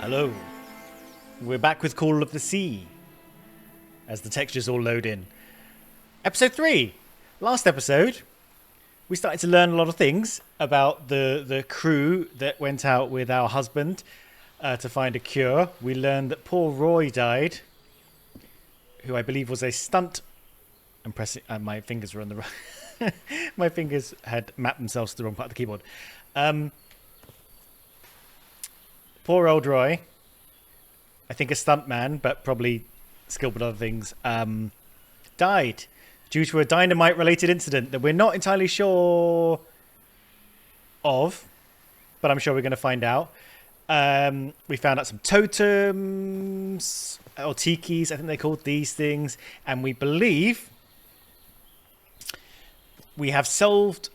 Hello. We're back with Call of the Sea as the textures all load in. Episode 3. Last episode, we started to learn a lot of things about the crew that went out with our husband to find a cure. We learned that poor Roy died, who I believe was a stunt. I'm pressing. My fingers were on the wrong. My fingers had mapped themselves to the wrong part of the keyboard. Poor old Roy. I think a stuntman, but probably skilled with other things. Died due to a dynamite-related incident that we're not entirely sure of, but I'm sure we're going to find out. We found out some totems, or tikis, I think they called these things, and we believe we have solved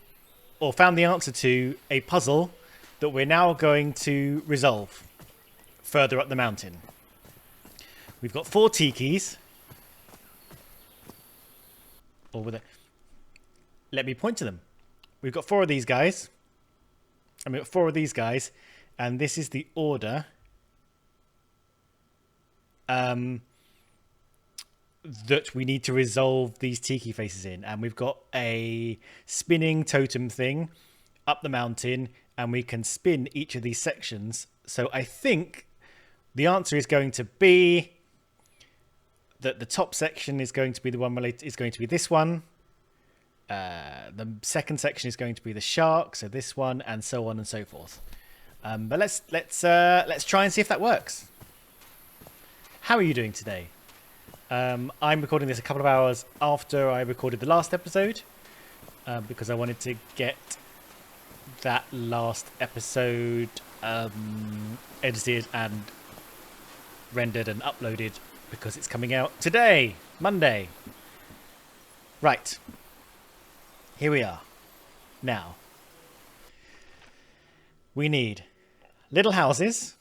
or found the answer to a puzzle that we're now going to resolve further up the mountain. We've got 4 tikis. Or with it. Let me point to them. We've got 4 of these guys. And we've got 4 of these guys. And this is the order that we need to resolve these tiki faces in. And we've got a spinning totem thing up the mountain. And we can spin each of these sections. So I think the answer is going to be that the top section is going to be the one related, is going to be this one. The second section is going to be the shark, so this one, and so on and so forth. But let's try and see if that works. How are you doing today? I'm recording this a couple of hours after I recorded the last episode, because I wanted to get that last episode edited and rendered and uploaded, because it's coming out today, Monday. Right. Here we are. Now. We need little houses,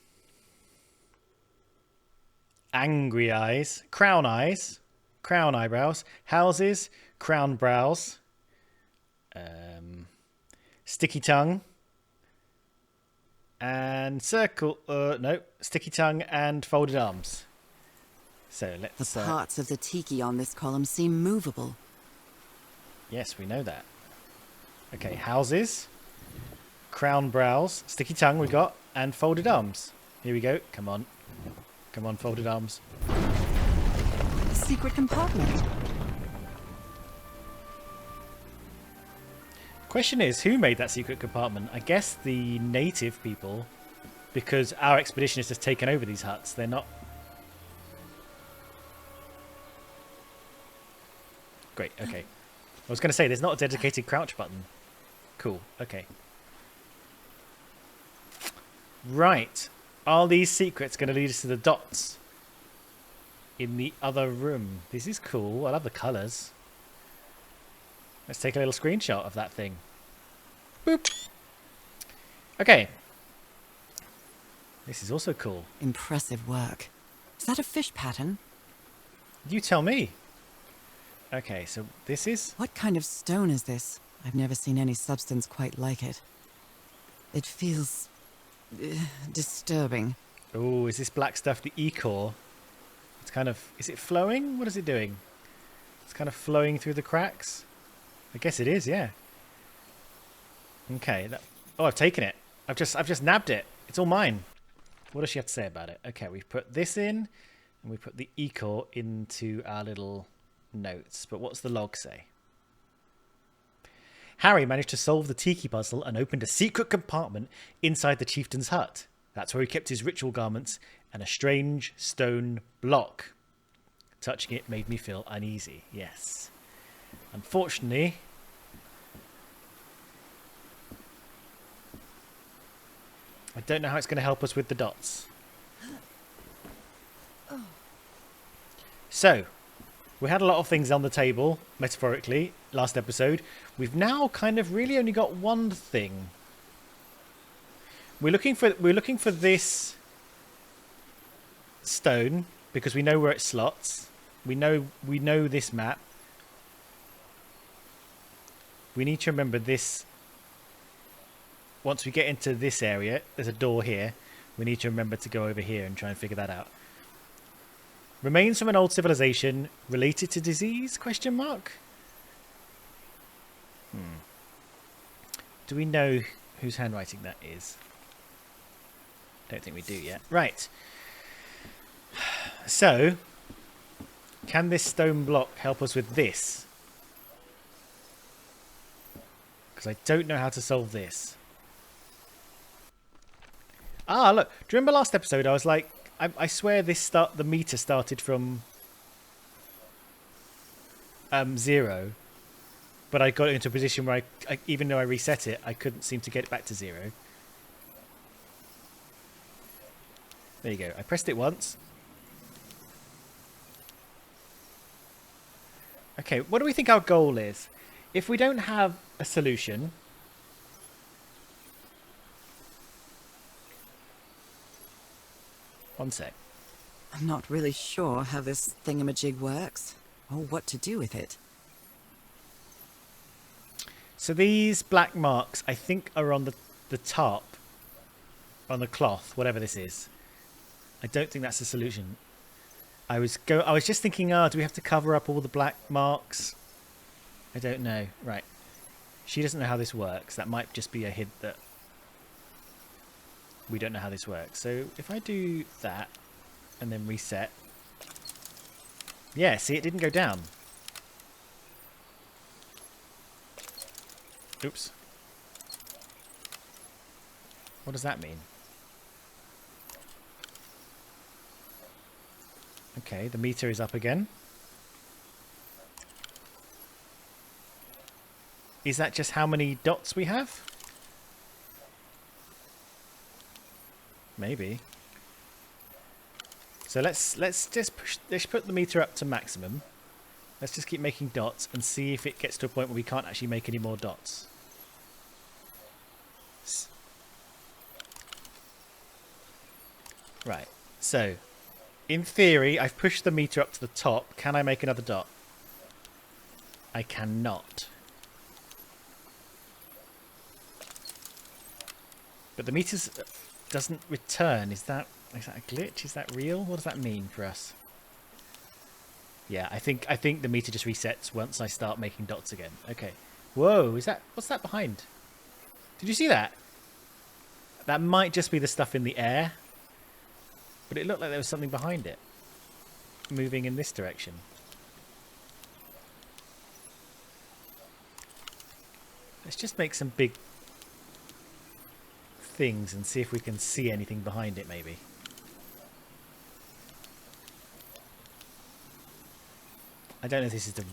angry eyes, crown eyebrows, houses, crown brows, sticky tongue, and circle, sticky tongue and folded arms. So let's... The parts of the tiki on this column seem movable. Yes, we know that. Okay, houses, crown brows, sticky tongue we got, and folded arms. Here we go. Come on. Come on, folded arms. A secret compartment. Question is, who made that secret compartment? I guess the native people, because our expedition has just taken over these huts. They're not... Great, okay. I was going to say, there's not a dedicated crouch button. Cool, okay. Right. Are these secrets going to lead us to the dots in the other room? This is cool. I love the colours. Let's take a little screenshot of that thing. Boop. Okay. This is also cool. Impressive work. Is that a fish pattern? You tell me. Okay, so this is... What kind of stone is this? I've never seen any substance quite like it. It feels... disturbing. Oh, is this black stuff the e-core? It's kind of... Is it flowing? What is it doing? It's kind of flowing through the cracks? I guess it is, yeah. Okay. Oh, I've taken it. I've just nabbed it. It's all mine. What does she have to say about it? Okay, we've put this in, and we put the e-core into our little... notes, but what's the log say? Harry managed to solve the tiki puzzle and opened a secret compartment inside the chieftain's hut. That's where he kept his ritual garments and a strange stone block. Touching it made me feel uneasy. Yes. Unfortunately, I don't know how it's going to help us with the dots. So, we had a lot of things on the table, metaphorically, last episode. We've now kind of really only got one thing. We're looking for this stone because we know where it slots. We know this map. We need to remember this. Once we get into this area, there's a door here. We need to remember to go over here and try and figure that out. Remains from an old civilization related to disease? Question mark. Do we know whose handwriting that is? Don't think we do yet. Right. So, can this stone block help us with this? Because I don't know how to solve this. Ah, look. Do you remember last episode? I was like, I swear the meter started from 0, but I got into a position where I even though I reset it, I couldn't seem to get it back to 0. There you go. I pressed it once. Okay, what do we think our goal is? If we don't have a solution... One sec. I'm not really sure how this thingamajig works, or what to do with it. So these black marks, I think, are on the top, on the cloth, whatever this is. I don't think that's the solution. I was just thinking, do we have to cover up all the black marks? I don't know. Right. She doesn't know how this works. That might just be a hint that we don't know how this works. So if I do that and then reset. Yeah, see, it didn't go down. Oops. What does that mean? Okay, the meter is up again. Is that just how many dots we have? Maybe. So let's put the meter up to maximum. Let's just keep making dots and see if it gets to a point where we can't actually make any more dots. Right. So, in theory, I've pushed the meter up to the top. Can I make another dot? I cannot. But the meter doesn't return. Is that a glitch? Is that real? What does that mean for us? Yeah, I think the meter just resets once I start making dots again. Okay. Whoa, what's that behind? Did you see that? That might just be the stuff in the air. But it looked like there was something behind it. Moving in this direction. Let's just make some big things and see if we can see anything behind it, maybe. I don't know if this is the...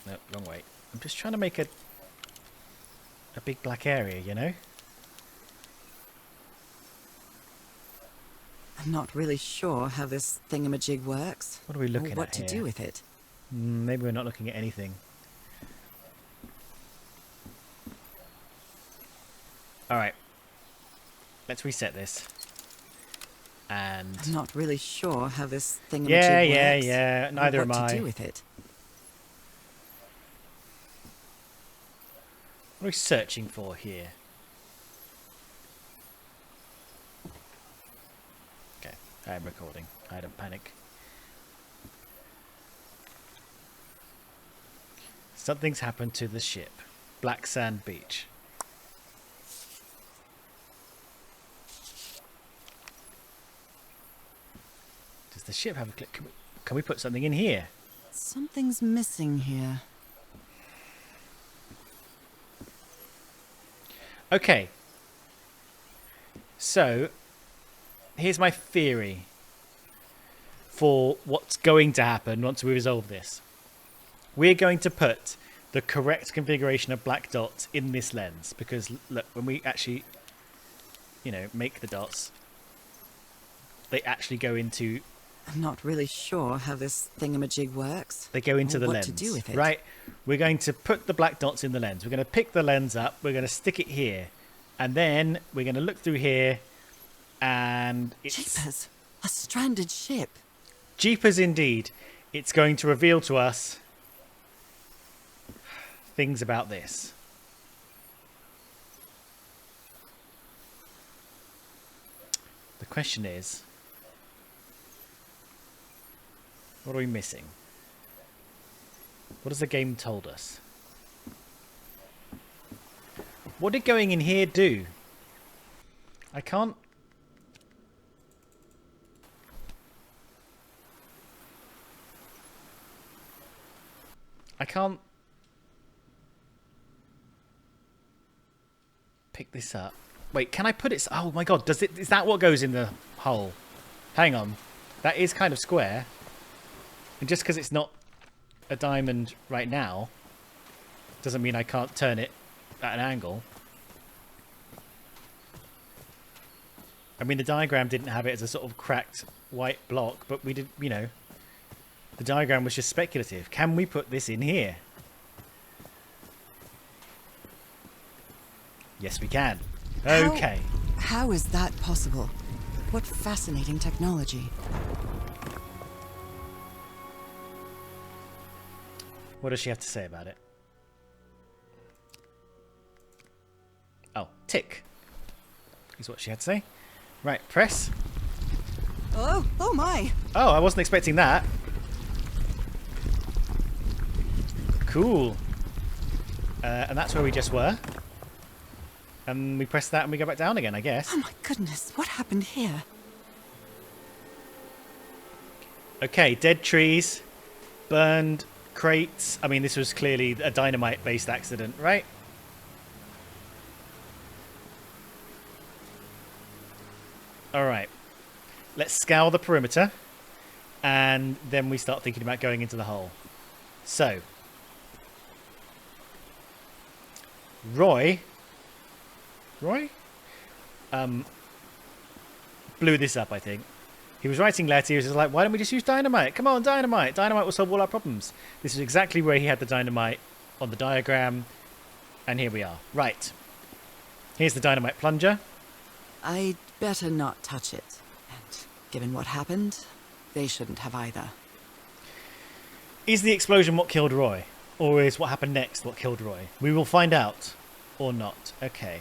No, wrong way. I'm just trying to make a big black area, you know? I'm not really sure how this thingamajig works. What are we looking or what at to here? do with it. Maybe we're not looking at anything. Alright. Let's reset this. And... I'm not really sure how this thingamajig works. Yeah. Neither am I. What to do with it. What are we searching for here? Okay, I am recording. I don't panic. Something's happened to the ship. Black Sand Beach. Does the ship have a click? Can we put something in here? Something's missing here. Okay. So, here's my theory for what's going to happen once we resolve this. We're going to put the correct configuration of black dots in this lens because, look, when we actually, make the dots, they actually go into... I'm not really sure how this thingamajig works. They go into or the what lens, to do with it. right? We're going to put the black dots in the lens. We're going to pick the lens up. We're going to stick it here. And then we're going to look through here and it's... Jeepers! A stranded ship! Jeepers indeed. It's going to reveal to us things about this. The question is, what are we missing? What has the game told us? What did going in here do? I can't... pick this up. Wait, can I put it... Oh my god, is that what goes in the hole? Hang on. That is kind of square. And just because it's not a diamond right now, doesn't mean I can't turn it at an angle. I mean, the diagram didn't have it as a sort of cracked white block, but we did, you know, the diagram was just speculative. Can we put this in here? Yes, we can. Okay. How is that possible? What fascinating technology. What does she have to say about it? Oh, tick is what she had to say. Right, press. Oh my. Oh, I wasn't expecting that. Cool. And that's where we just were. And we press that and we go back down again, I guess. Oh my goodness, what happened here? Okay, dead trees, burned crates. I mean, this was clearly a dynamite-based accident, right? Alright. Let's scour the perimeter. And then we start thinking about going into the hole. So. Roy blew this up, I think. He was writing letters. He was just like, why don't we just use dynamite? Come on, dynamite. Dynamite will solve all our problems. This is exactly where he had the dynamite on the diagram. And here we are. Right. Here's the dynamite plunger. I'd better not touch it. And given what happened, they shouldn't have either. Is the explosion what killed Roy? Or is what happened next what killed Roy? We will find out. Or not. Okay.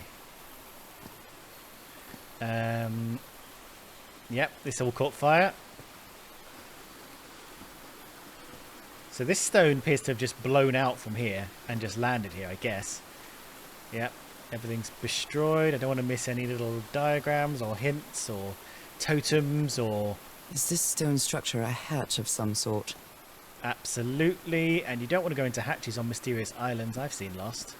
Yep, this all caught fire. So this stone appears to have just blown out from here and just landed here, I guess. Yep, everything's destroyed. I don't want to miss any little diagrams or hints or totems or... Is this stone structure a hatch of some sort? Absolutely, and you don't want to go into hatches on mysterious islands I've seen lost.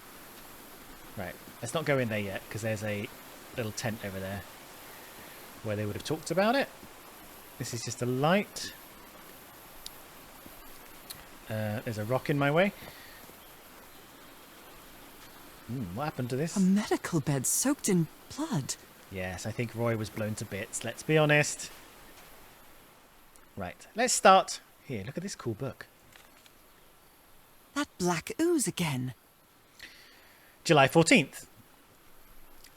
Right, let's not go in there yet, because there's a little tent over there where they would have talked about it. This is just a light. There's a rock in my way. What happened to this? A medical bed soaked in blood. Yes, I think Roy was blown to bits, let's be honest. Right, let's start... Here, look at this cool book. That black ooze again. July 14th.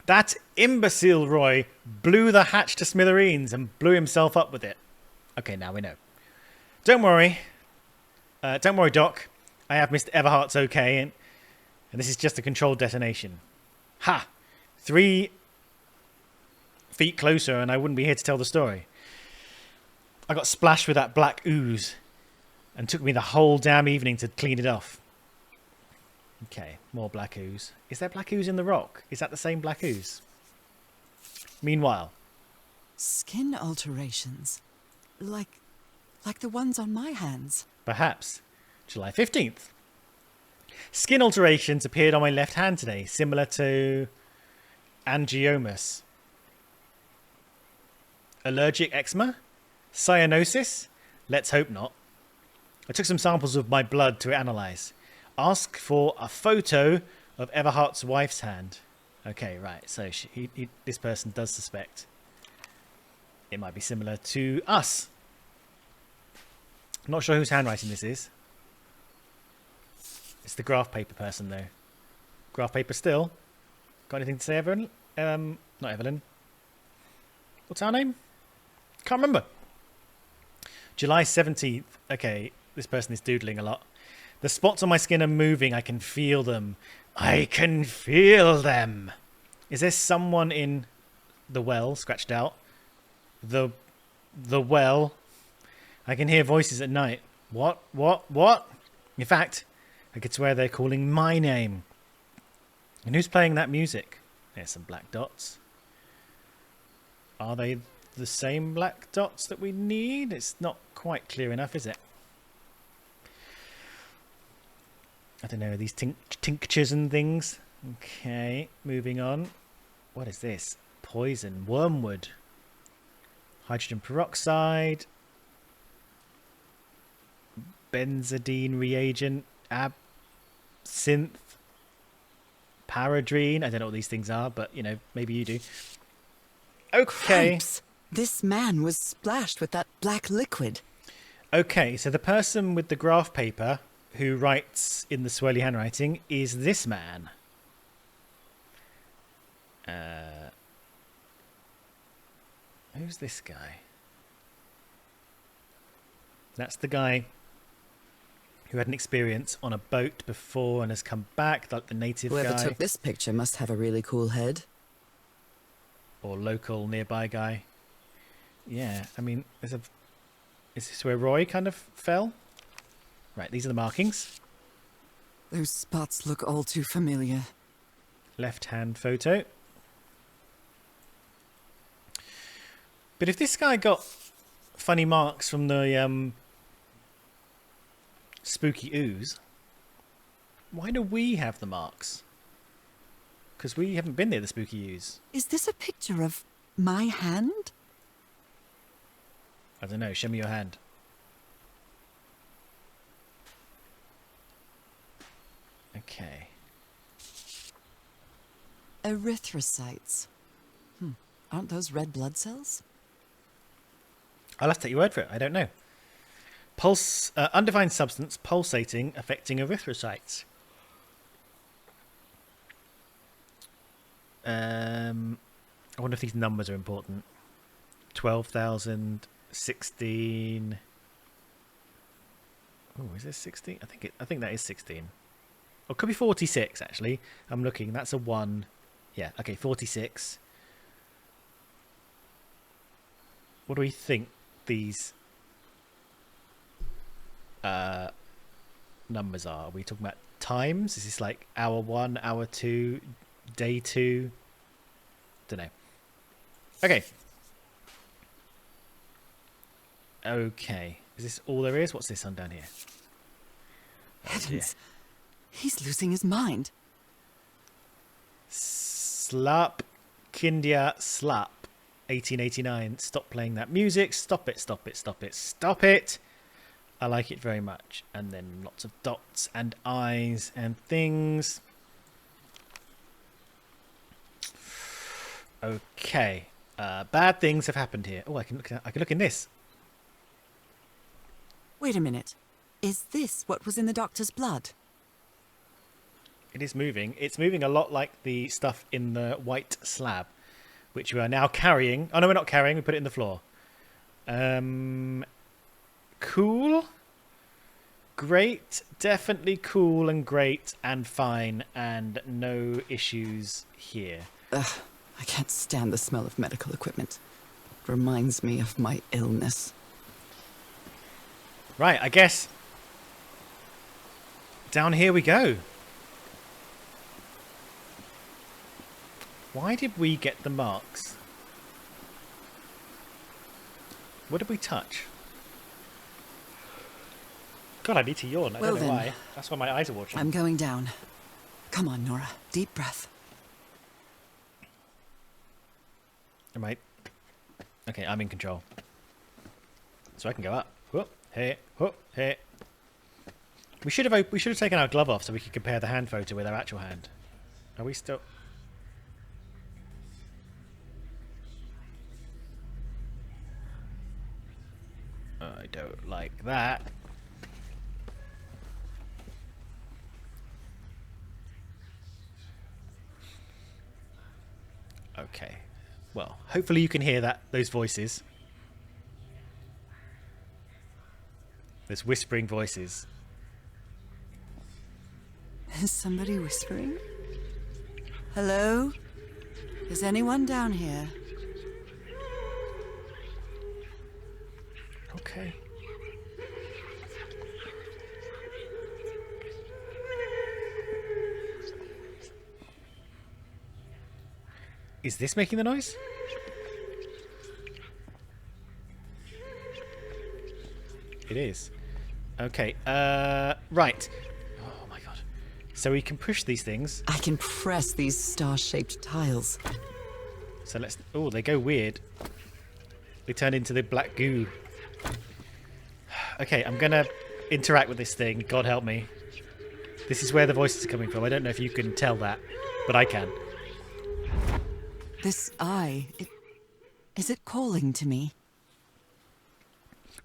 That imbecile Roy blew the hatch to smithereens and blew himself up with it. Okay, now we know. Don't worry. Don't worry, Doc. I have Mr. Everhart's okay, and this is just a controlled detonation. Ha! 3 feet closer and I wouldn't be here to tell the story. I got splashed with that black ooze and took me the whole damn evening to clean it off. Okay, more black ooze. Is there black ooze in the rock? Is that the same black ooze? Meanwhile. Skin alterations. Like the ones on my hands. Perhaps. July 15th. Skin alterations appeared on my left hand today, similar to angiomas. Allergic eczema? Cyanosis? Let's hope not. I took some samples of my blood to analyse. Ask for a photo of Everhart's wife's hand. Okay, right. So this person does suspect it might be similar to us. I'm not sure whose handwriting this is. It's the graph paper person, though. Graph paper still. Got anything to say, Evelyn? Not Evelyn. What's our name? Can't remember. July 17th. Okay, this person is doodling a lot. The spots on my skin are moving. I can feel them. I can feel them. Is there someone in the well, scratched out? The well. I can hear voices at night. What? In fact, I could swear they're calling my name. And who's playing that music? There's some black dots. Are they the same black dots that we need? It's not quite clear enough, is it? I don't know, these tinctures and things. Okay, moving on. What is this? Poison, wormwood, hydrogen peroxide, benzidine reagent, absinthe, paradrine. I don't know what these things are, but, you know, maybe you do. Okay. Cripes. This man was splashed with that black liquid. Okay, so the person with the graph paper who writes in the swirly handwriting is this man. Who's this guy? That's the guy who had an experience on a boat before and has come back, like the native Whoever guy. took this picture must have a really cool head. Or local nearby guy. Yeah, I mean, is this where Roy kind of fell? Right, these are the markings. Those spots look all too familiar. Left-hand photo. But if this guy got funny marks from the spooky ooze, why do we have the marks? Because we haven't been near the spooky ooze. Is this a picture of my hand? I don't know, show me your hand. Okay. Erythrocytes. Aren't those red blood cells? I'll have to take your word for it. I don't know. Pulse, undefined substance pulsating, affecting erythrocytes. I wonder if these numbers are important. 12,000, 16. Oh, is this 16? I think that is 16. Or it could be 46 actually. I'm looking. That's a 1. Yeah. Okay, 46. What do we think these numbers are? Are we talking about times? Is this like hour 1, hour 2, day 2? Don't know. Okay. Okay. Is this all there is? What's this on down here? Heavens. He's losing his mind. Slap. Kindia Slap. 1889. Stop playing that music. Stop it, stop it, stop it, stop it. I like it very much. And then lots of dots and eyes and things. Okay. Bad things have happened here. Oh, I can look in this. Wait a minute. Is this what was in the doctor's blood? It is moving. It's moving a lot like the stuff in the white slab, which we are now carrying. Oh, no, we're not carrying. We put it in the floor. Cool. Great. Definitely cool and great and fine and no issues here. Ugh, I can't stand the smell of medical equipment. It reminds me of my illness. Right, I guess down here we go. Why did we get the marks? What did we touch? God, I need to yawn. I Well don't know then, why. That's why my eyes are watering. I'm going down. Come on, Norah. Deep breath. Am I? Okay, I'm in control. So I can go up. Whoop, hey, whoop, hey. We should have taken our glove off so we could compare the hand photo with our actual hand. Are we still? I don't like that. Okay. Well, hopefully you can hear those voices. Those whispering voices. Is somebody whispering? Hello? Is anyone down here? Okay. Is this making the noise? It is. Okay, right. Oh my god. So we can push these things. I can press these star-shaped tiles. So let's... Oh, they go weird. They turn into the black goo. Okay, I'm gonna interact with this thing. God help me. This is where the voices are coming from. I don't know if you can tell that, but I can. This eye, is it calling to me?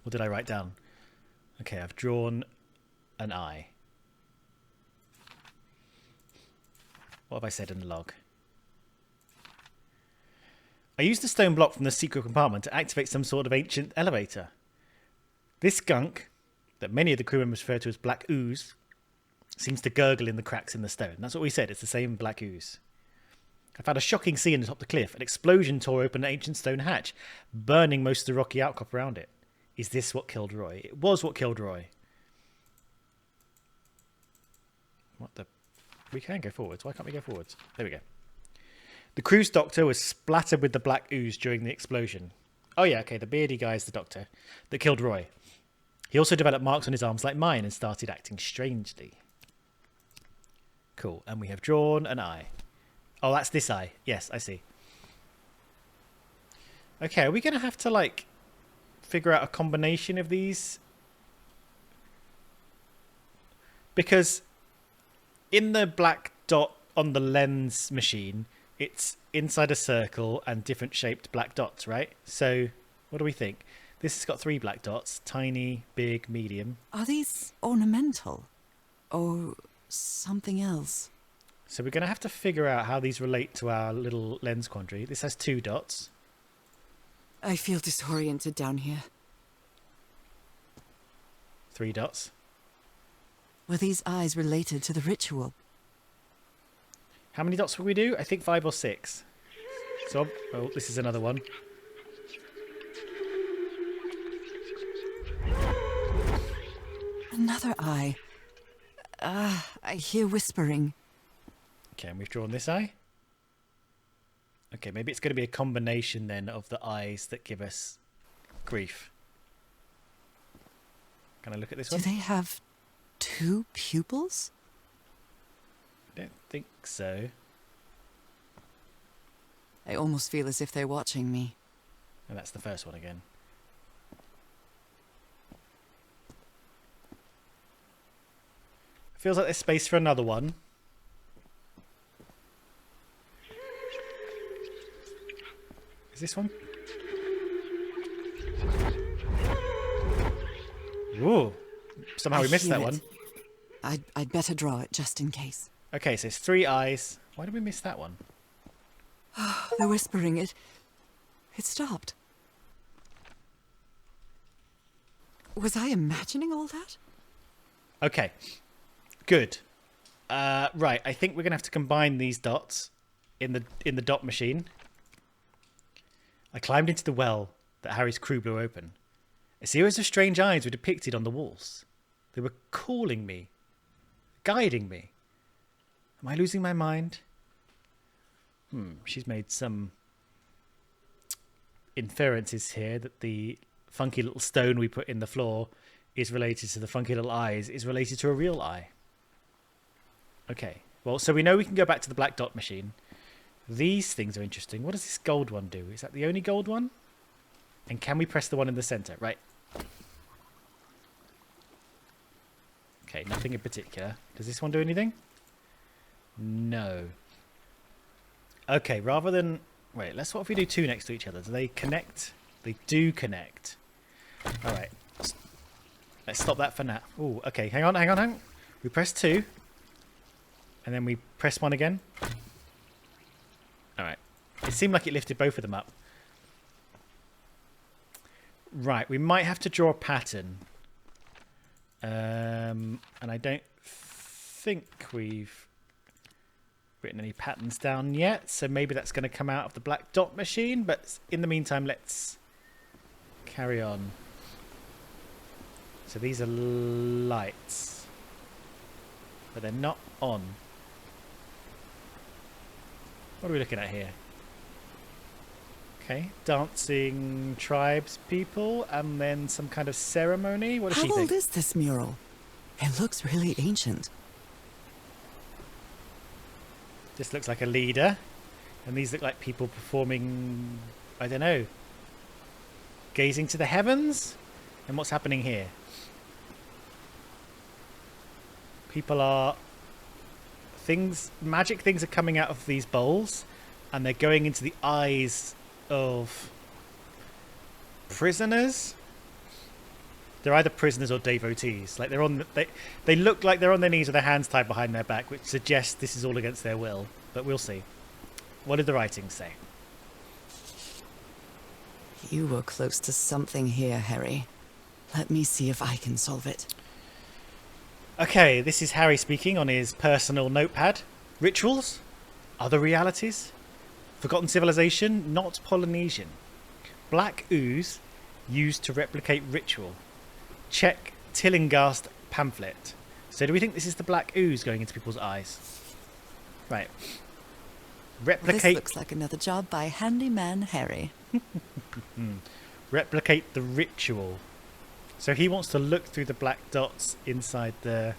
What did I write down? Okay, I've drawn an eye. What have I said in the log? I used the stone block from the secret compartment to activate some sort of ancient elevator. This gunk, that many of the crew members refer to as black ooze, seems to gurgle in the cracks in the stone. That's what we said, it's the same black ooze. I found a shocking scene atop the cliff. An explosion tore open an ancient stone hatch, burning most of the rocky outcrop around it. Is this what killed Roy? It was what killed Roy. What the... We can go forwards. Why can't we go forwards? There we go. The crew's doctor was splattered with the black ooze during the explosion. Oh yeah, okay, the beardy guy is the doctor that killed Roy. He also developed marks on his arms like mine and started acting strangely. Cool, and we have drawn an eye. Oh, that's this eye. Yes, I see. Okay, are we going to have to, like, figure out a combination of these? Because in the black dot on the lens machine, it's inside a circle and different shaped black dots, right? So, what do we think? This has got 3 black dots. Tiny, big, medium. Are these ornamental? Or something else? So we're going to have to figure out how these relate to our little lens quandary. This has 2 dots. I feel disoriented down here. 3 dots. Were these eyes related to the ritual? How many dots will we do? I think 5 or 6. So, oh, this is another one. Another eye. I hear whispering. Okay, and we've drawn this eye. Okay, maybe it's going to be a combination then of the eyes that give us grief. Can I look at this one? Do they have 2 pupils? I don't think so. I almost feel as if they're watching me. And that's the first one again. Feels like there's space for another one. Is this one? Ooh. Somehow we missed that one. I'd better draw it just in case. Okay, so it's 3 eyes. Why did we miss that one? The whispering, it stopped. Was I imagining all that? Okay. Good. Right, I think we're going to have to combine these dots in the dot machine. I climbed into the well that Harry's crew blew open. A series of strange eyes were depicted on the walls. They were calling me, guiding me. Am I losing my mind? She's made some inferences here that the funky little stone we put in the floor is related to the funky little eyes, is related to a real eye. Okay, well, so we know we can go back to the black dot machine. These things are interesting. What does this gold one do? Is that the only gold one? And can we press the one in the center? Right. Okay, nothing in particular. Does this one do anything? No. Okay, rather than... Wait, what if we do 2 next to each other? Do they connect? They do connect. Alright. Let's stop that for now. Oh, okay. Hang on. We press 2. And then we press 1 again. Alright. It seemed like it lifted both of them up. Right, we might have to draw a pattern. And I don't think we've written any patterns down yet, so maybe that's going to come out of the black dot machine, but in the meantime, let's carry on. So these are lights. But they're not on. What are we looking at here? Okay, dancing tribes people and then some kind of ceremony. What does she How think? old is this mural? It looks really ancient. This looks like a leader. And these look like people performing, I don't know, gazing to the heavens? And what's happening here? People are... magic things are coming out of these bowls. And they're going into the eyes of prisoners. They're either prisoners or devotees. Like they look like they're on their knees with their hands tied behind their back, which suggests this is all against their will. But we'll see. What did the writing say? You were close to something here, Harry. Let me see if I can solve it. Okay, this is Harry speaking on his personal notepad. Rituals? Other realities? Forgotten civilization? Not Polynesian. Black ooze used to replicate ritual. Check Tillinghast pamphlet. So do we think this is the black ooze going into people's eyes? Right. Replicate... This looks like another job by handyman Harry. Replicate the ritual. So he wants to look through the black dots inside the...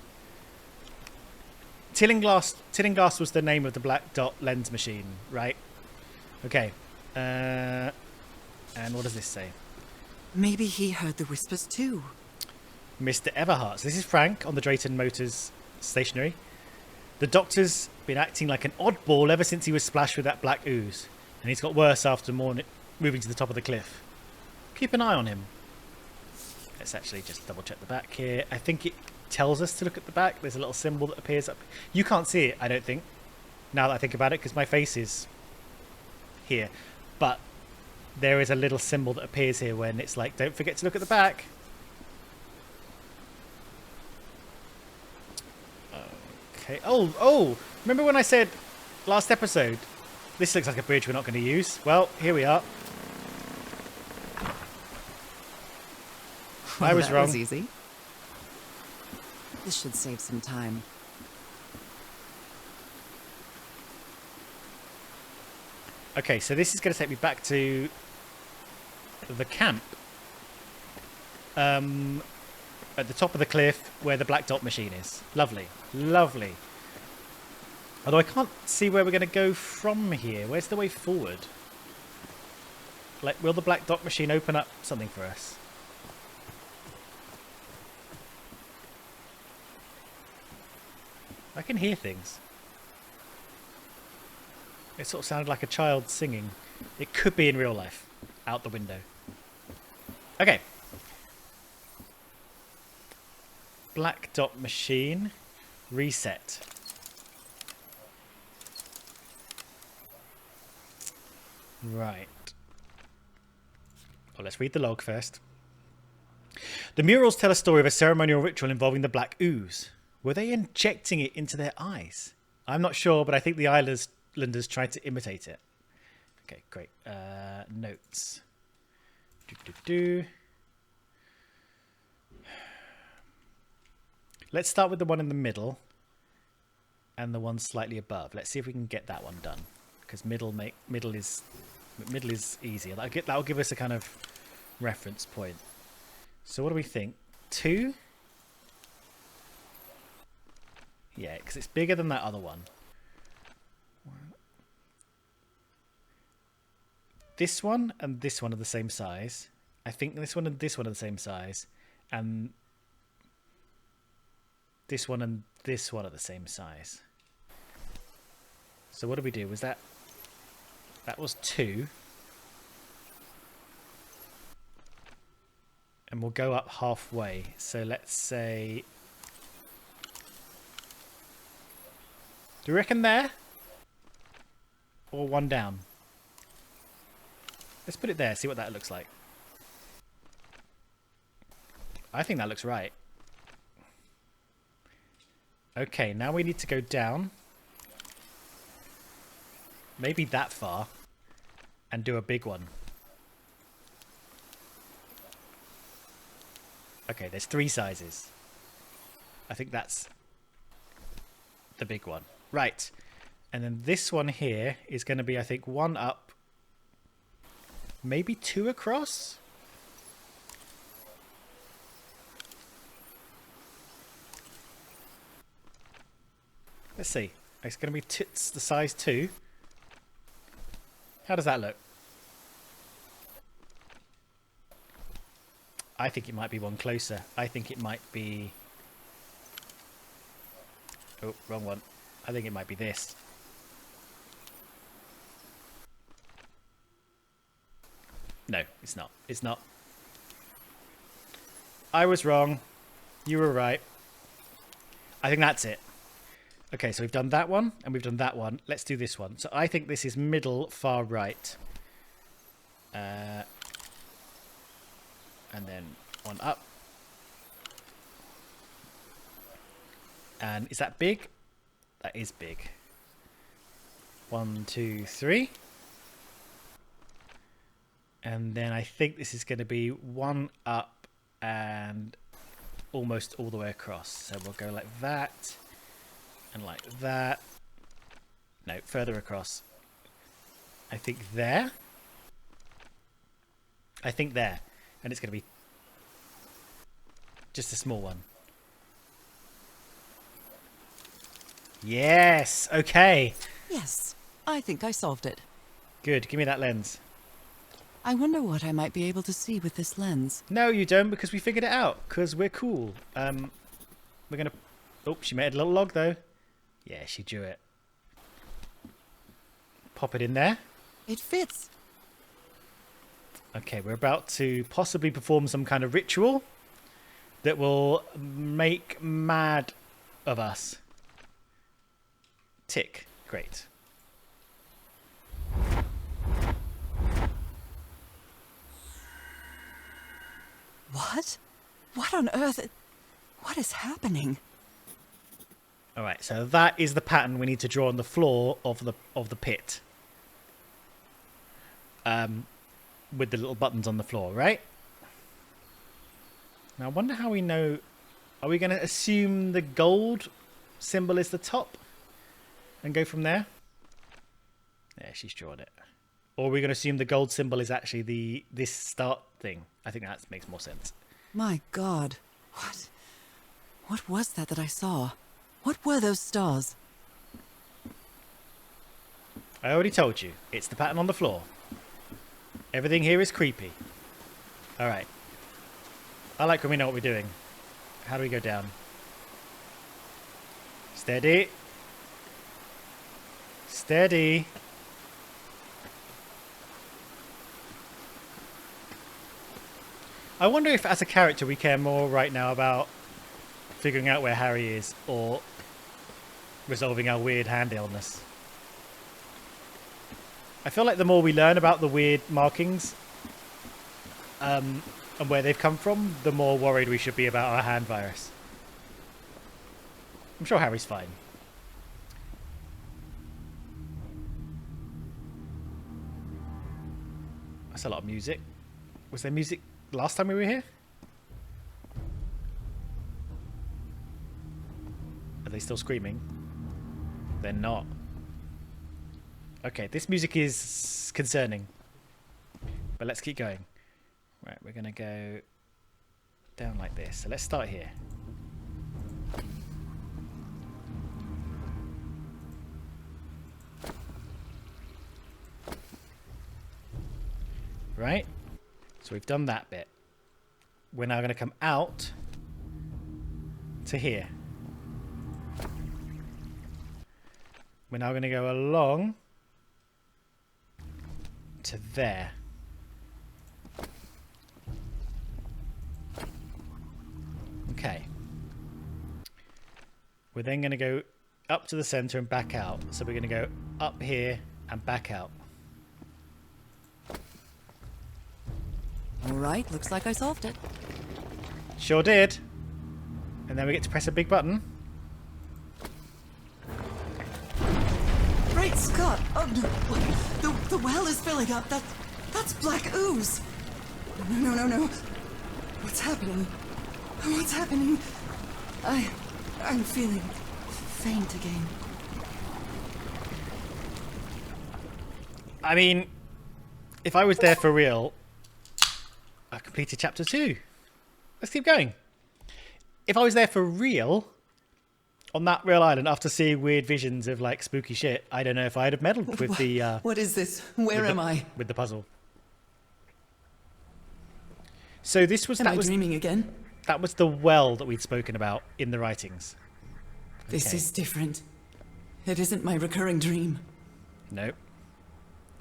Tillinghast was the name of the black dot lens machine, right? Okay. And what does this say? Maybe he heard the whispers too. Mr. Everhart. So this is Frank on the Drayton Motors stationery. The doctor's been acting like an oddball ever since he was splashed with that black ooze. And he's got worse after moving to the top of the cliff. Keep an eye on him. Let's actually just double check the back here. I think it tells us to look at the back. There's a little symbol that appears up. You can't see it, I don't think, now that I think about it, because my face is here. But there is a little symbol that appears here when it's like, don't forget to look at the back. Okay. Oh, remember when I said last episode, this looks like a bridge we're not going to use? Well, here we are. I was wrong. That was easy. This should save some time. Okay, so this is going to take me back to the camp. At the top of the cliff where the black dot machine is. Lovely. Lovely. Although I can't see where we're going to go from here. Where's the way forward? Like, will the black dot machine open up something for us? I can hear things. It sort of sounded like a child singing. It could be in real life. Out the window. Okay. Black dot machine. Reset. Right. Well, let's read the log first. The murals tell a story of a ceremonial ritual involving the black ooze. Were they injecting it into their eyes? I'm not sure, but I think the islanders tried to imitate it. Okay, great. Notes. Let's start with the one in the middle and the one slightly above. Let's see if we can get that one done, because middle is easier. That'll give us a kind of reference point. So what do we think? 2? Yeah, because it's bigger than that other one. This one and this one are the same size. I think this one and this one are the same size. And this one and this one are the same size. So what did we do? Was that was 2. And we'll go up halfway. So let's say... Do you reckon there? Or one down? Let's put it there, see what that looks like. I think that looks right. Okay, now we need to go down. Maybe that far. And do a big one. Okay, there's 3 sizes. I think that's the big one. Right. And then this one here is going to be, I think, 1 up, maybe 2 across. Let's see. It's going to be the size 2. How does that look? I think it might be one closer. I think it might be... Oh, wrong one. I think it might be this. No, it's not. It's not. I was wrong. You were right. I think that's it. Okay, so we've done that one, and we've done that one. Let's do this one. So I think this is middle, far right. And then 1 up. And is that big? That is big. 1, 2, 3. And then I think this is going to be 1 up and almost all the way across. So we'll go like that and like that. No, further across. I think there. I think there. And it's going to be just a small one. Yes. Okay. Yes, I think I solved it. Good. Give me that lens. I wonder what I might be able to see with this lens. No, you don't, because we figured it out. Because we're cool. We're going to... Oh, she made a little log, though. Yeah, she drew it. Pop it in there. It fits. Okay, we're about to possibly perform some kind of ritual that will make mad of us. Tick. Great. What? What on earth? What is happening? All right, so that is the pattern we need to draw on the floor of the pit. With the little buttons on the floor, right? Now I wonder how we know. Are we going to assume the gold symbol is the top and go from there? Yeah, she's drawn it. Or are we going to assume the gold symbol is actually this start thing? I think that makes more sense. My God. What was that I saw? What were those stars? I already told you. It's the pattern on the floor. Everything here is creepy. All right. I like when we know what we're doing. How do we go down? Steady. Steady. I wonder if as a character we care more right now about figuring out where Harry is or resolving our weird hand illness. I feel like the more we learn about the weird markings and where they've come from, the more worried we should be about our hand virus. I'm sure Harry's fine. That's a lot of music. Was there music last time we were here? Are they still screaming? They're not. Okay, this music is concerning. But let's keep going. Right, we're going to go down like this. So let's start here. Right? So we've done that bit. We're now going to come out to here. We're now going to go along to there. Okay. We're then going to go up to the center and back out. So we're going to go up here and back out. All right, looks like I solved it. Sure did. And then we get to press a big button. Great Scott! Oh, no. The well is filling up. That's black ooze. No. What's happening? What's happening? I'm feeling faint again. I mean, if I was there for real, I completed chapter 2. Let's keep going. If I was there for real, on that real island, after seeing weird visions of like spooky shit, I don't know if I'd have meddled with the... what is this? Where am I? With the puzzle. So this was... Am I dreaming again? That was the well that we'd spoken about in the writings. This is different. It isn't my recurring dream. No.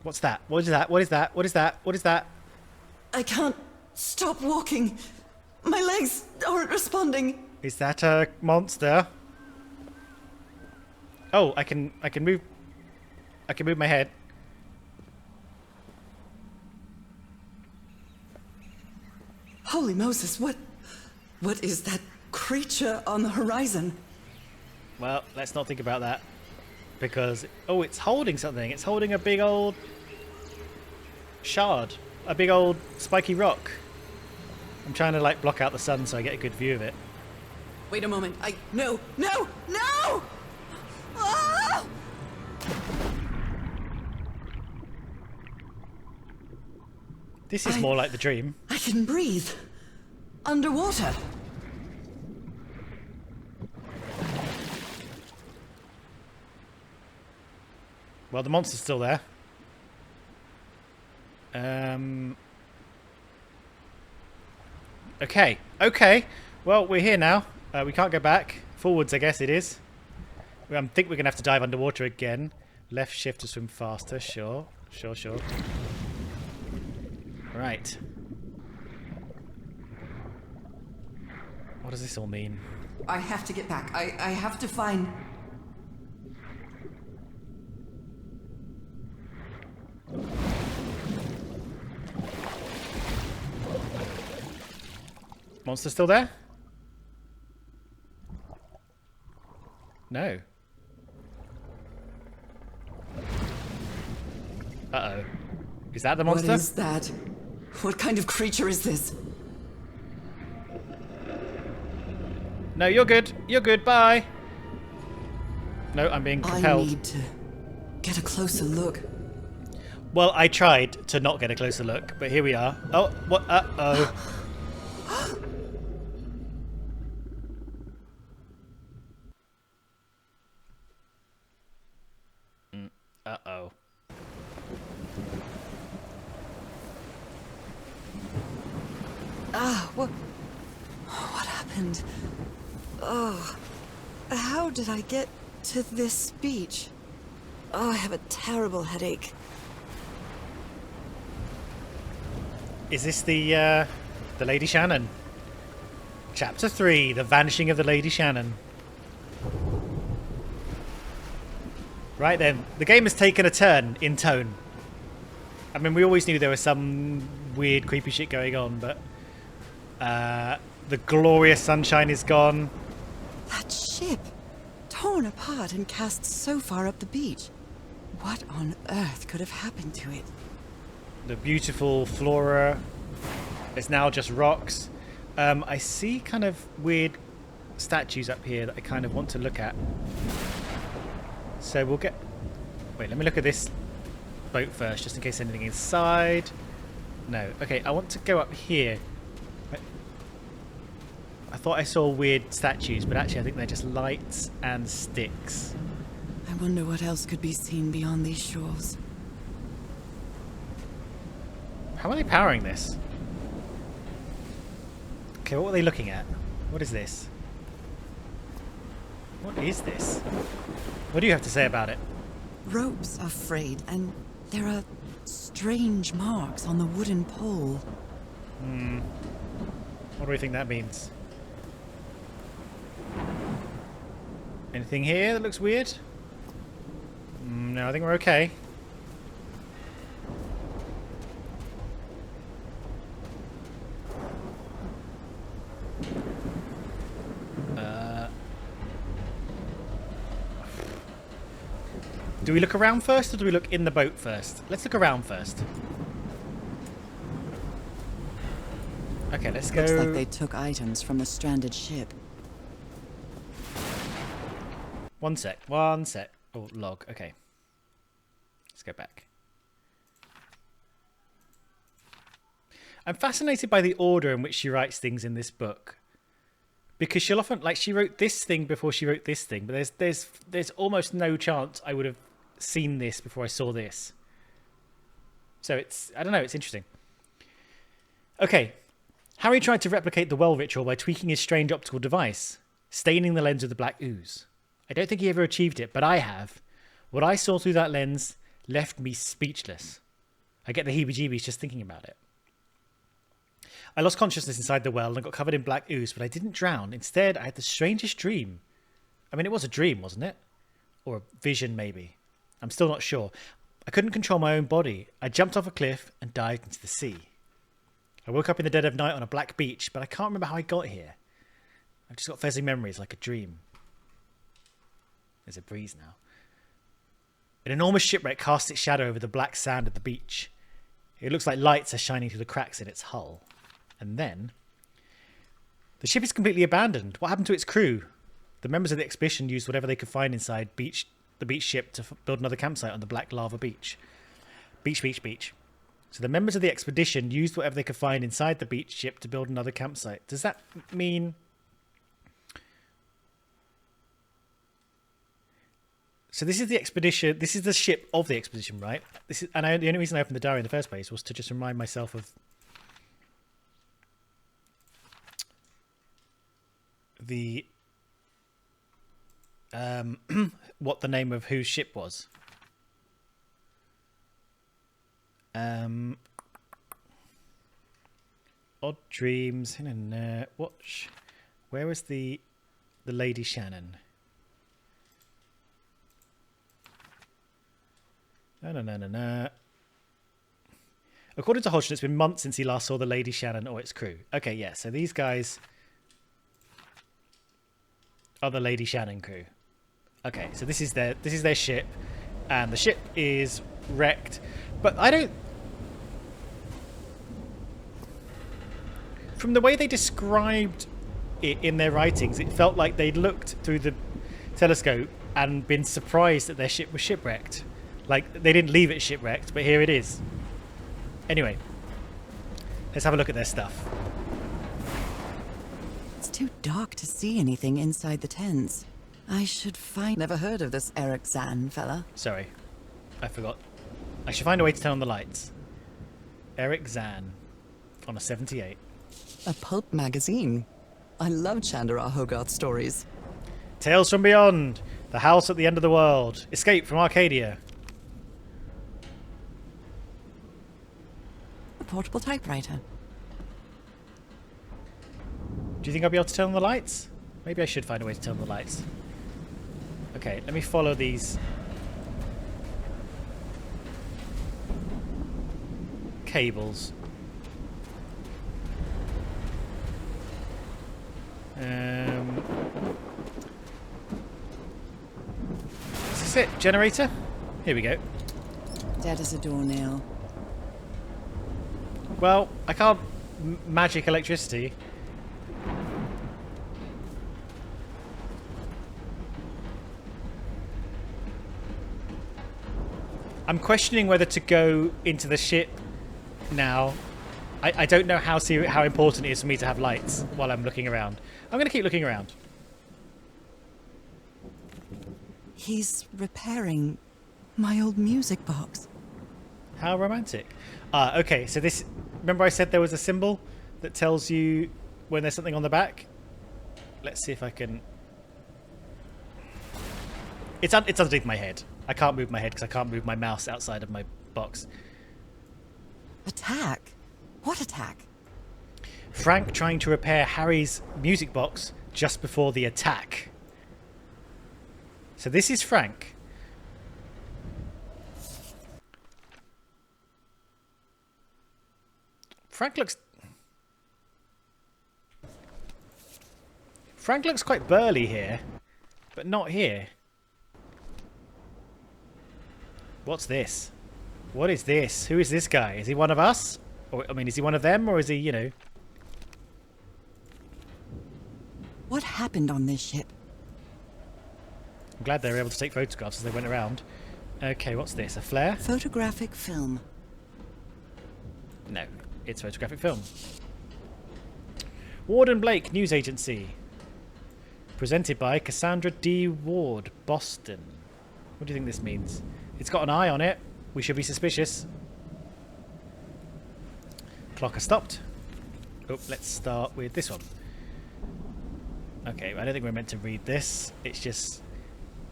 What's that? What is that? What is that? What is that? What is that? I can't stop walking. My legs aren't responding. Is that a monster? Oh, I can move. I can move my head. Holy Moses, what is that creature on the horizon? Well, let's not think about that. Because, oh, it's holding something. It's holding a big old shard. A big old spiky rock. I'm trying to, like, block out the sun so I get a good view of it. Wait a moment. No! Ah! This is more like the dream. I can breathe. Underwater. Well, the monster's still there. Okay. Well, we're here now. We can't go back. Forwards, I guess it is. I think we're going to have to dive underwater again. Left shift to swim faster. Sure. Right. What does this all mean? I have to get back. I have to find... Monster still there? No. Uh-oh. Is that the monster? What is that? What kind of creature is this? No, you're good. You're good. Bye. No, I'm being compelled. I need to get a closer look. Well, I tried to not get a closer look, but here we are. Oh, what? Uh-oh. Uh-oh. What happened? Oh, how did I get to this beach? Oh, I have a terrible headache. Is this the Lady Shannon? Chapter 3, The Vanishing of the Lady Shannon. Right then, the game has taken a turn in tone. I mean, we always knew there was some weird, creepy shit going on, but the glorious sunshine is gone. That ship, torn apart and cast so far up the beach. What on earth could have happened to it? The beautiful flora is now just rocks. I see kind of weird statues up here that I kind of want to look at. So we'll get... Wait, let me look at this boat first, just in case anything inside. No. Okay, I want to go up here. I thought I saw weird statues, but actually I think they're just lights and sticks. I wonder what else could be seen beyond these shores. How are they powering this? Okay, what were they looking at? What is this? What is this? What do you have to say about it? Ropes are frayed, and there are strange marks on the wooden pole. What do we think that means? Anything here that looks weird? No, I think we're okay. Do we look around first, or do we look in the boat first? Let's look around first. Okay, let's go. Looks like they took items from the stranded ship. One sec. Oh, log. Okay. Let's go back. I'm fascinated by the order in which she writes things in this book. Because she'll often, like, she wrote this thing before she wrote this thing, but there's almost no chance I would have seen this before I saw this. So I don't know, it's interesting. Okay. Harry tried to replicate the well ritual by tweaking his strange optical device, staining the lens with the black ooze. I don't think he ever achieved it, but I have. What I saw through that lens left me speechless. I get the heebie-jeebies just thinking about it. I lost consciousness inside the well and got covered in black ooze, but I didn't drown. Instead, I had the strangest dream. I mean, it was a dream, wasn't it? Or a vision, maybe. I'm still not sure. I couldn't control my own body. I jumped off a cliff and dived into the sea. I woke up in the dead of night on a black beach, but I can't remember how I got here. I've just got fuzzy memories like a dream. There's a breeze now. An enormous shipwreck casts its shadow over the black sand of the beach. It looks like lights are shining through the cracks in its hull. And then... the ship is completely abandoned. What happened to its crew? The members of the expedition used whatever they could find inside the beach ship to build another campsite on the black lava beach. Beach. So the members of the expedition used whatever they could find inside the beach ship to build another campsite. Does that mean... so this is the expedition. This is the ship of the expedition, right? The only reason I opened the diary in the first place was to just remind myself of the what the name of whose ship was. Odd dreams. Watch. Where was the Lady Shannon? No. According to Hodgson, it's been months since he last saw the Lady Shannon or its crew. Okay, yeah. So these guys are the Lady Shannon crew. Okay, so this is their ship, and the ship is wrecked. But I don't. From the way they described it in their writings, it felt like they'd looked through the telescope and been surprised that their ship was shipwrecked. Like, they didn't leave it shipwrecked, but here it is. Anyway, let's have a look at their stuff. It's too dark to see anything inside the tents. I should find... Never heard of this Eric Zahn fella. Sorry, I forgot. I should find a way to turn on the lights. Eric Zahn on a 78. A pulp magazine. I love Chandra Hogarth stories. Tales from Beyond. The House at the End of the World. Escape from Arcadia. A portable typewriter. Do you think I'll be able to turn on the lights? Maybe I should find a way to turn on the lights. Okay, let me follow these cables. Is this it? Generator? Here we go. Dead as a doornail. Well, I can't magic electricity. I'm questioning whether to go into the ship now. I don't know how important it is for me to have lights while I'm looking around. I'm going to keep looking around. He's repairing my old music box. How romantic. Okay, so this... remember I said there was a symbol that tells you when there's something on the back? Let's see if I can... It's underneath my head. I can't move my head because I can't move my mouse outside of my box. Attack? What attack? Frank trying to repair Harry's music box just before the attack. So this is Frank. Frank looks quite burly here, but not here. What's this? What is this? Who is this guy? Is he one of us? Or, I mean, is he one of them, or is he, you know... happened on this ship? I'm glad they were able to take photographs as they went around. Okay, what's this? A flare? Photographic film. No, it's photographic film. Ward and Blake News Agency. Presented by Cassandra D. Ward, Boston. What do you think this means? It's got an eye on it. We should be suspicious. Clock has stopped. Oh, let's start with this one. Okay, I don't think we're meant to read this. It's just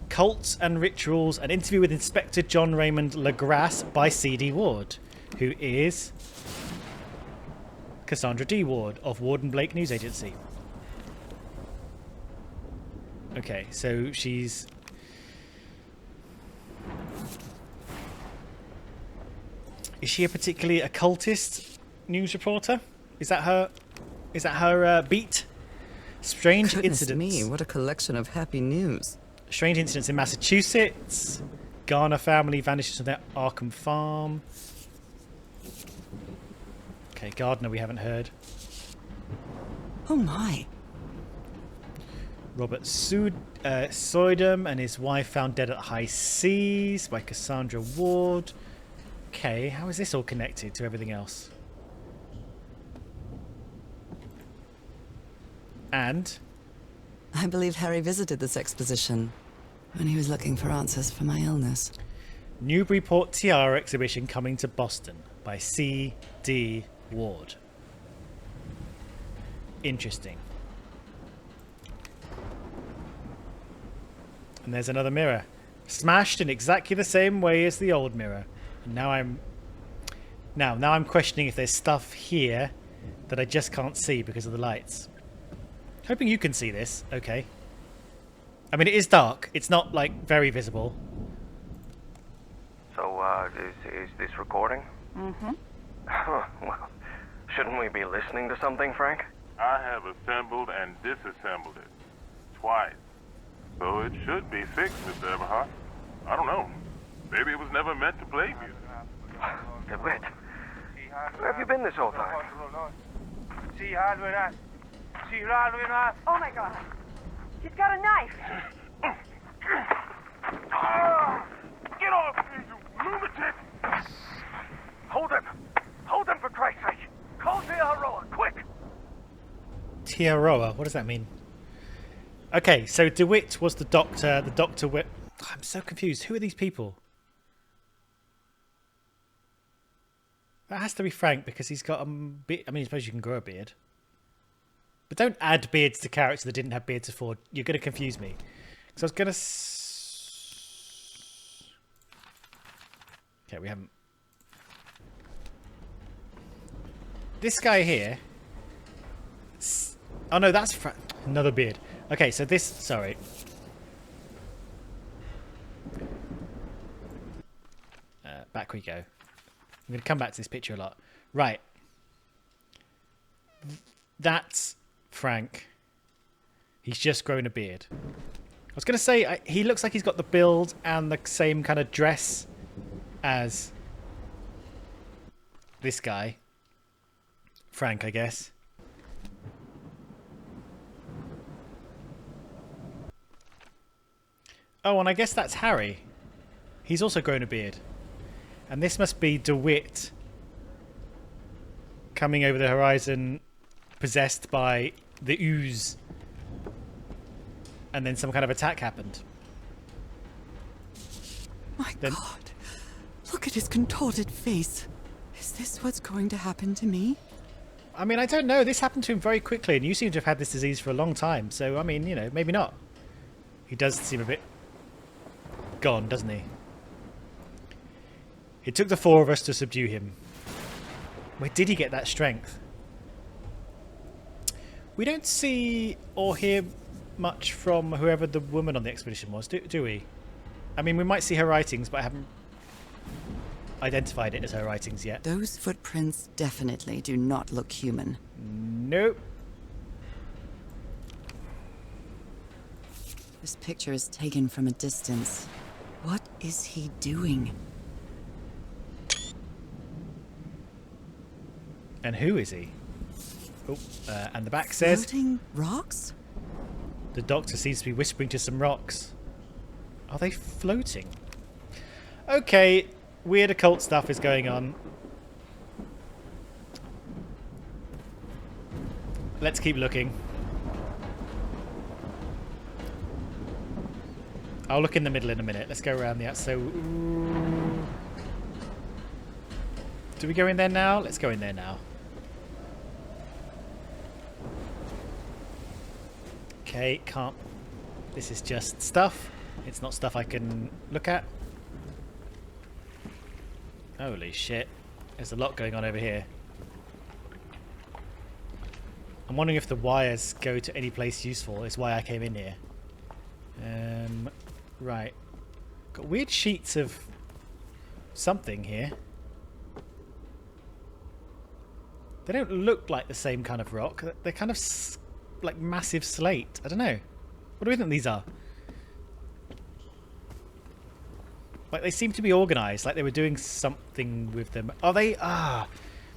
Cults and Rituals, an interview with Inspector John Raymond Legrasse by C.D. Ward, who is Cassandra D. Ward of Ward and Blake News Agency. Okay, so she's... Is she a particularly occultist news reporter? Is that her? Is that her beat? Strange incidents. Me, what a collection of happy news. Strange incidents in Massachusetts. Garner family vanishes from their Arkham farm. Okay, Gardner we haven't heard. Oh my. Robert Soydam and his wife found dead at high seas by Cassandra Ward. Okay, how is this all connected to everything else? And? I believe Harry visited this exposition when he was looking for answers for my illness. Newburyport Tiara exhibition coming to Boston by C.D. Ward. Interesting. And there's another mirror. Smashed in exactly the same way as the old mirror. And now I'm questioning if there's stuff here that I just can't see because of the lights. Hoping you can see this. Okay. I mean, it is dark. It's not, like, very visible. So, is this recording? Mm-hmm. Well, shouldn't we be listening to something, Frank? I have assembled and disassembled it. Twice. So it should be fixed, Mr. Everhart. I don't know. Maybe it was never meant to play music. DeWitt, where have you been this whole time? Oh my god. He's got a knife. Get off me, you lunatic! Hold him! Hold him, for Christ's sake! Call Tiaroa, quick! Tiaroa? What does that mean? Okay, so DeWitt was the doctor. The doctor... I'm so confused. Who are these people? That has to be Frank because he's got a beard. I mean, I suppose you can grow a beard. But don't add beards to characters that didn't have beards before. You're going to confuse me. Because I was going to... Okay, we haven't... This guy here... Oh no, that's another beard. Okay, so this... Sorry. Back we go. I'm going to come back to this picture a lot. Right. That's Frank. He's just grown a beard. I was going to say, he looks like he's got the build and the same kind of dress as this guy. Frank, I guess. Oh, and I guess that's Harry. He's also grown a beard. And this must be DeWitt coming over the horizon, possessed by the ooze. And then some kind of attack happened. My God. Look at his contorted face. Is this what's going to happen to me? I mean, I don't know. This happened to him very quickly, and you seem to have had this disease for a long time. So, I mean, you know, maybe not. He does seem a bit gone, doesn't he? It took the four of us to subdue him. Where did he get that strength? We don't see or hear much from whoever the woman on the expedition was, do we? I mean, we might see her writings, but I haven't identified it as her writings yet. Those footprints definitely do not look human. Nope. This picture is taken from a distance. What is he doing? And who is he? Oh, and the back says... Floating rocks? The doctor seems to be whispering to some rocks. Are they floating? Okay, weird occult stuff is going on. Let's keep looking. I'll look in the middle in a minute. Let's go around the outside. So, do we go in there now? Let's go in there now. Okay, can't. This is just stuff. It's not stuff I can look at. Holy shit. There's a lot going on over here. I'm wondering if the wires go to any place useful. Is why I came in here. Right. Got weird sheets of something here. They don't look like the same kind of rock. They're kind of like massive slate. I don't know. What do we think these are? Like they seem to be organised. Like they were doing something with them. Are they? Ah.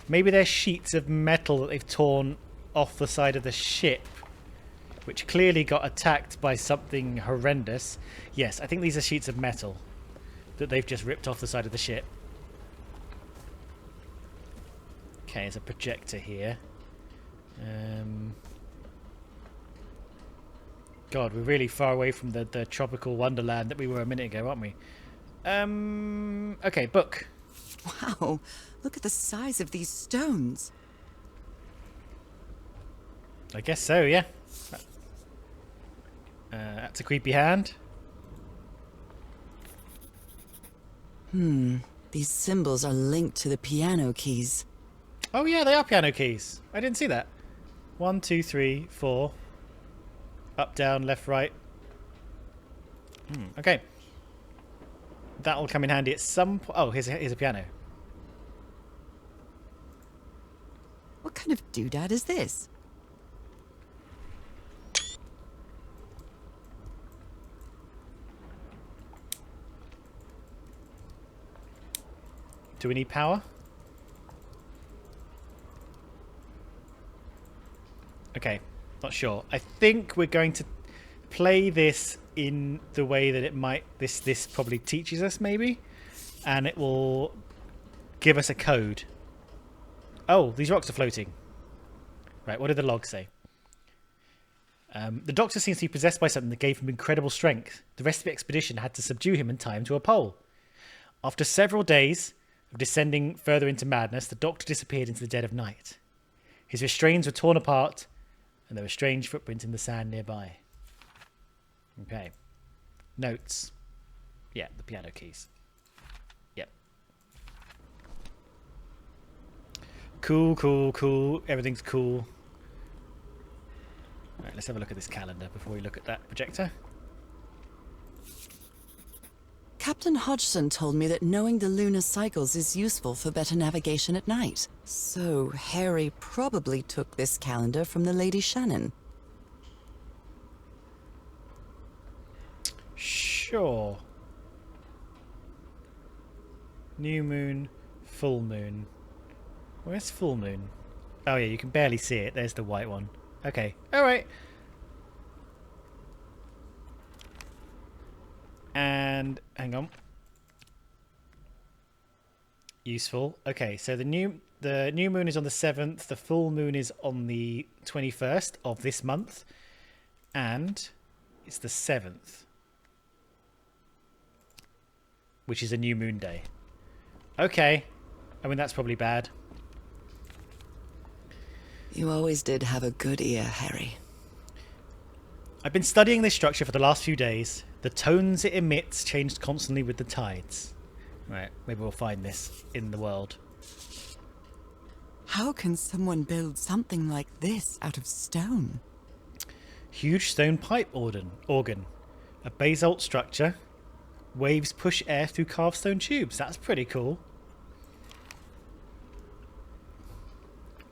Maybe they're sheets of metal that they've torn off the side of the ship, which clearly got attacked by something horrendous. Yes, I think these are sheets of metal that they've just ripped off the side of the ship. Okay, there's a projector here. God, we're really far away from the tropical wonderland that we were a minute ago, aren't we? Okay, book. Wow, look at the size of these stones. I guess so, yeah. That's a creepy hand. These symbols are linked to the piano keys. Oh yeah, they are piano keys. I didn't see that. 1, 2, 3, 4. Up, down, left, right. Okay. That'll come in handy at some point. Oh, here's a piano. What kind of doodad is this? Do we need power? Okay, not sure. I think we're going to play this in the way that it might. This probably teaches us, maybe, and it will give us a code. Oh, these rocks are floating. Right, what did the log say? The doctor seems to be possessed by something that gave him incredible strength. The rest of the expedition had to subdue him and tie him to a pole. After several days of descending further into madness, the doctor disappeared into the dead of night. His restraints were torn apart, and there were strange footprints in the sand nearby. Okay. Notes. Yeah, the piano keys. Yep. Cool, cool, cool. Everything's cool. Alright, let's have a look at this calendar before we look at that projector. Captain Hodgson told me that knowing the lunar cycles is useful for better navigation at night. So Harry probably took this calendar from the Lady Shannon. Sure. New moon, full moon. Where's full moon? Oh yeah, you can barely see it. There's the white one. Okay. Alright. And hang on. Useful. Okay, so the new moon is on the 7th, the full moon is on the 21st of this month, and it's the 7th, which is a new moon day. Okay. I mean, that's probably bad. You always did have a good ear, Harry. I've been studying this structure for the last few days. The tones it emits changed constantly with the tides. Right, maybe we'll find this in the world. How can someone build something like this out of stone? Huge stone pipe organ. A basalt structure. Waves push air through carved stone tubes. That's pretty cool.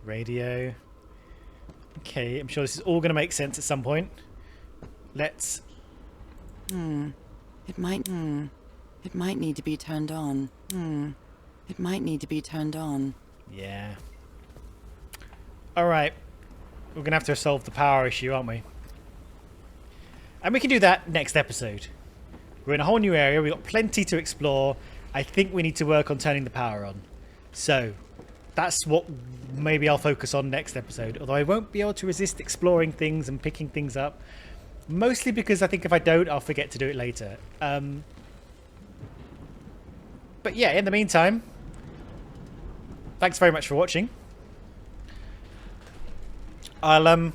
Radio. Okay, I'm sure this is all going to make sense at some point. Let's... It might need to be turned on. It might need to be turned on. Yeah. Alright. We're going to have to solve the power issue, aren't we? And we can do that next episode. We're in a whole new area. We've got plenty to explore. I think we need to work on turning the power on. So that's what maybe I'll focus on next episode. Although I won't be able to resist exploring things and picking things up. Mostly because I think if I don't, I'll forget to do it later. But yeah, in the meantime, thanks very much for watching. I'll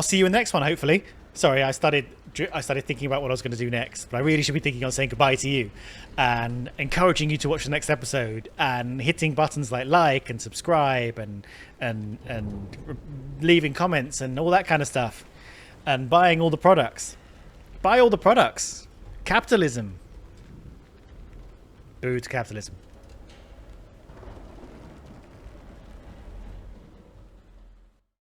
see you in the next one, hopefully. Sorry, I started thinking about what I was going to do next, but I really should be thinking on saying goodbye to you and encouraging you to watch the next episode and hitting buttons like and subscribe and leaving comments and all that kind of stuff and buying all the products. Buy all the products. Capitalism. Boo to capitalism.